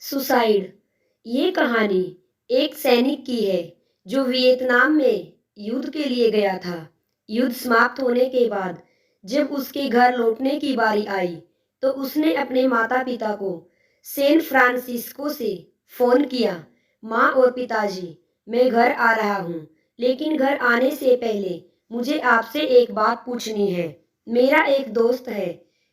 Suicide. ये कहानी एक सैनिक की है जो वियतनाम में युद्ध के लिए गया था। युद्ध समाप्त होने के बाद जब उसके घर लौटने की बारी आई तो उसने अपने माता पिता को सैन फ्रांसिस्को से फ़ोन किया। माँ और पिताजी, मैं घर आ रहा हूँ, लेकिन घर आने से पहले मुझे आपसे एक बात पूछनी है। मेरा एक दोस्त है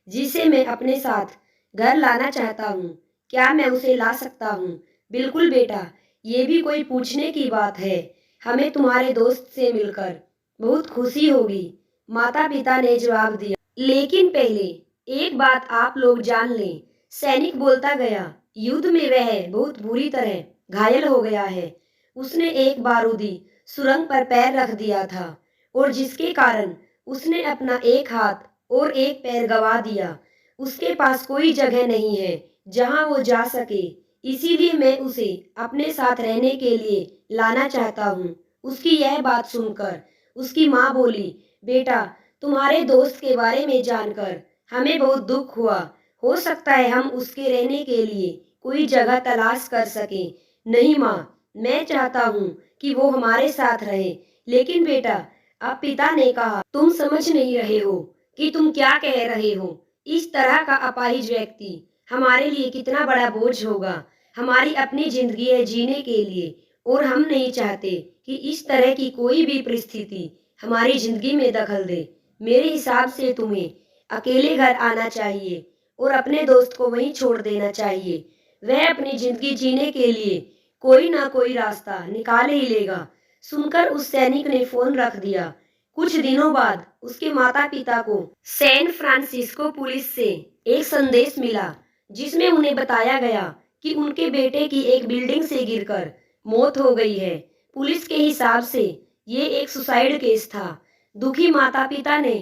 जिसे मैं अपने साथ घर लाना चाहता हूँ। क्या मैं उसे ला सकता हूँ? बिल्कुल बेटा, ये भी कोई पूछने की बात है। हमें तुम्हारे दोस्त से मिलकर बहुत खुशी होगी, माता पिता ने जवाब दिया। लेकिन पहले एक बात आप लोग जान लें, सैनिक बोलता गया, युद्ध में वह बहुत बुरी तरह घायल हो गया है। उसने एक बारूदी सुरंग पर पैर रख दिया था और जिसके कारण उसने अपना एक हाथ और एक पैर गंवा दिया। उसके पास कोई जगह नहीं है जहां वो जा सके, इसीलिए मैं उसे अपने साथ रहने के लिए लाना चाहता हूँ। उसकी यह बात सुनकर उसकी माँ बोली, बेटा, तुम्हारे दोस्त के बारे में जानकर हमें बहुत दुख हुआ। हो सकता है हम उसके रहने के लिए कोई जगह तलाश कर सकें। नहीं माँ, मैं चाहता हूँ कि वो हमारे साथ रहे। लेकिन बेटा, अब पिता ने कहा, तुम समझ नहीं रहे हो कि तुम क्या कह रहे हो। इस तरह का अपाहिज व्यक्ति हमारे लिए कितना बड़ा बोझ होगा। हमारी अपनी जिंदगी है जीने के लिए और हम नहीं चाहते कि इस तरह की कोई भी परिस्थिति हमारी जिंदगी में दखल दे। मेरे हिसाब से तुम्हें अकेले घर आना चाहिए और अपने दोस्त को वहीं छोड़ देना चाहिए। वह अपनी जिंदगी जीने के लिए कोई ना कोई रास्ता निकाल ही लेगा। सुनकर उस सैनिक ने फोन रख दिया। कुछ दिनों बाद उसके माता पिता को सैन फ्रांसिस्को पुलिस से एक संदेश मिला जिसमें उन्हें बताया गया कि उनके बेटे की एक बिल्डिंग से गिरकर मौत हो गई है। पुलिस के हिसाब से ये एक सुसाइड केस था। दुखी माता पिता ने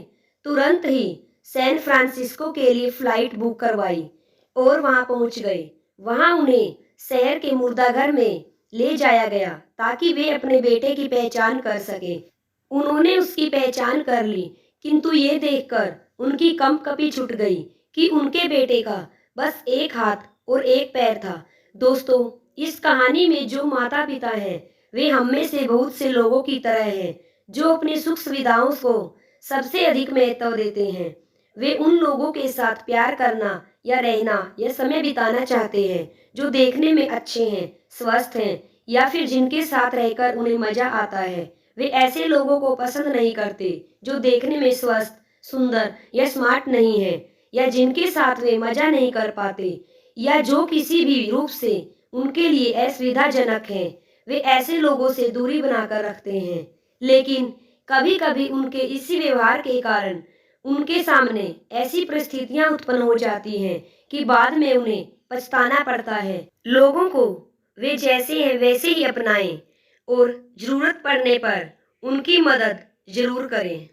तुरंत ही सैन फ्रांसिस्को के लिए फ्लाइट बुक करवाई और वहां पहुंच गए। वहां उन्हें शहर के मुर्दाघर में ले जाया गया ताकि वे अपने बेटे की पहचान कर सके। उन्होंने उसकी पहचान कर ली, किंतु ये देखकर उनकी कंपकपी छूट गई कि उनके बेटे का बस एक हाथ और एक पैर था। दोस्तों, इस कहानी में जो माता पिता हैं वे हम में से बहुत से लोगों की तरह हैं जो अपनी सुख सुविधाओं को सबसे अधिक महत्व देते हैं। वे उन लोगों के साथ प्यार करना या रहना या समय बिताना चाहते हैं जो देखने में अच्छे हैं, स्वस्थ हैं या फिर जिनके साथ रहकर उन्हें मजा आता है। वे ऐसे लोगों को पसंद नहीं करते जो देखने में स्वस्थ, सुंदर या स्मार्ट नहीं है या जिनके साथ वे मजा नहीं कर पाते या जो किसी भी रूप से उनके लिए असुविधाजनक हैं। वे ऐसे लोगों से दूरी बनाकर रखते हैं। लेकिन कभी कभी उनके इसी व्यवहार के कारण उनके सामने ऐसी परिस्थितियां उत्पन्न हो जाती हैं कि बाद में उन्हें पछताना पड़ता है। लोगों को वे जैसे हैं वैसे ही अपनाएं और जरूरत पड़ने पर उनकी मदद जरूर करें।